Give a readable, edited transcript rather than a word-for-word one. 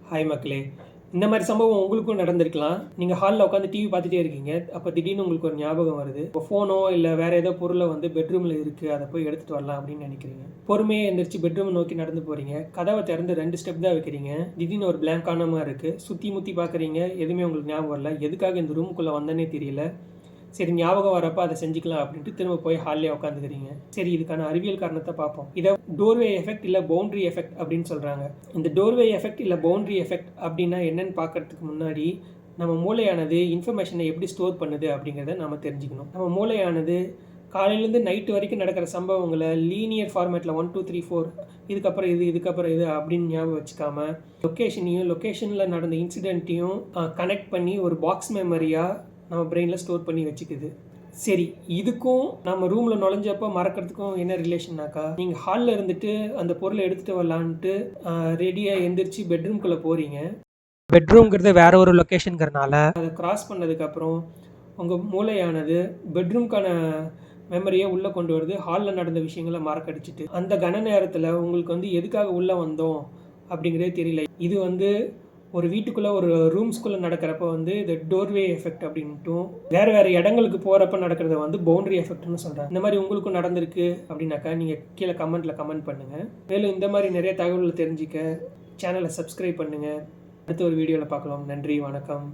Hi மக்களே. இந்த மாதிரி சம்பவம் உங்களுக்கும் நடந்திருக்கலாம். நீங்கள் ஹாலில் உட்காந்து டிவி பார்த்துட்டே இருக்கீங்க. அப்போ திடீர்னு உங்களுக்கு ஒரு ஞாபகம் வருது. இப்போ ஃபோனோ இல்லை வேறு ஏதோ பொருளை வந்து பெட்ரூமில் இருக்குது, அதை போய் எடுத்துகிட்டு வரலாம் அப்படின்னு நினைக்கிறீங்க. பொறுமையாக எந்திரிச்சு பெட்ரூம் நோக்கி நடந்து போகிறீங்க. கதவை திறந்து 2 ஸ்டெப் தான் வைக்கிறீங்க. திடீர்னு ஒரு பிளாங்கான மாதிரி இருக்குது. சுற்றி முற்றி பார்க்குறீங்க, எதுவுமே உங்களுக்கு ஞாபகம் வரல. எதுக்காக இந்த ரூமுக்குள்ளே வந்தேனே தெரியல. சரி, ஞாபகம் வரப்போ அதை செஞ்சுக்கலாம் அப்படின்ட்டு திரும்ப போய் ஹால்லே உட்காந்துக்கிறீங்க. சரி, இதுக்கான அறிவியல் காரணத்தை பார்ப்போம். இதை டோர்வே எஃபெக்ட் இல்லை பவுண்ட்ரி எஃபெக்ட் அப்படின்னு சொல்கிறாங்க. இந்த டோர்வே எஃபெக்ட் இல்லை பவுண்ட்ரி எஃபெக்ட் அப்படின்னா என்னன்னு பார்க்கறதுக்கு முன்னாடி நம்ம மூளையானது இன்ஃபர்மேஷனை எப்படி ஸ்டோர் பண்ணுது அப்படிங்கிறத நம்ம தெரிஞ்சுக்கணும். நம்ம மூளையானது காலையிலேருந்து நைட்டு வரைக்கும் நடக்கிற சம்பவங்களை லீனியர் ஃபார்மேட்டில் 1 2 3 4 இதுக்கப்புறம் இது அப்படின்னு ஞாபகம் வச்சுக்காம லொக்கேஷனில் நடந்த இன்சிடென்ட்டையும் கனெக்ட் பண்ணி ஒரு பாக்ஸ் மெமரியாக நம்ம பிரெயினில் ஸ்டோர் பண்ணி வச்சுக்குது. சரி, இதுக்கும் நம்ம ரூமில் நுழைஞ்சப்போ மறக்கிறதுக்கும் என்ன ரிலேஷன்னாக்கா, நீங்கள் ஹாலில் இருந்துட்டு அந்த பொருளை எடுத்துகிட்டு வரலான்ட்டு ரெடியாக எந்திரிச்சு பெட்ரூம்குள்ளே போகிறீங்க. பெட்ரூம்ங்கிறது வேற ஒரு லொக்கேஷனுங்கிறனால அதை கிராஸ் பண்ணதுக்கப்புறம் உங்கள் மூளையானது பெட்ரூம்க்கான மெமரியை உள்ளே கொண்டு வருது. ஹாலில் நடந்த விஷயங்களை மறக்கடிச்சிட்டு அந்த கன நேரத்தில் உங்களுக்கு வந்து எதுக்காக உள்ளே வந்தோம் அப்படிங்கிறதே தெரியல. இது வந்து ஒரு வீட்டுக்குள்ளே ஒரு ரூம்ஸ்குள்ளே நடக்கிறப்ப வந்து இது டோர்வே எஃபெக்ட் அப்படின்ட்டும், வேறு இடங்களுக்கு போகிறப்ப நடக்கிறத வந்து பவுண்டரி எஃபெக்ட்னு சொல்கிறாங்க. இந்த மாதிரி உங்களுக்கும் நடந்திருக்கு அப்படின்னாக்கா நீங்கள் கீழே கமெண்ட் பண்ணுங்கள். மேலும் இந்த மாதிரி நிறைய தகவல்களை தெரிஞ்சிக்க சேனலை சப்ஸ்கிரைப் பண்ணுங்கள். அடுத்த ஒரு வீடியோவில் பார்க்கலாம். நன்றி, வணக்கம்.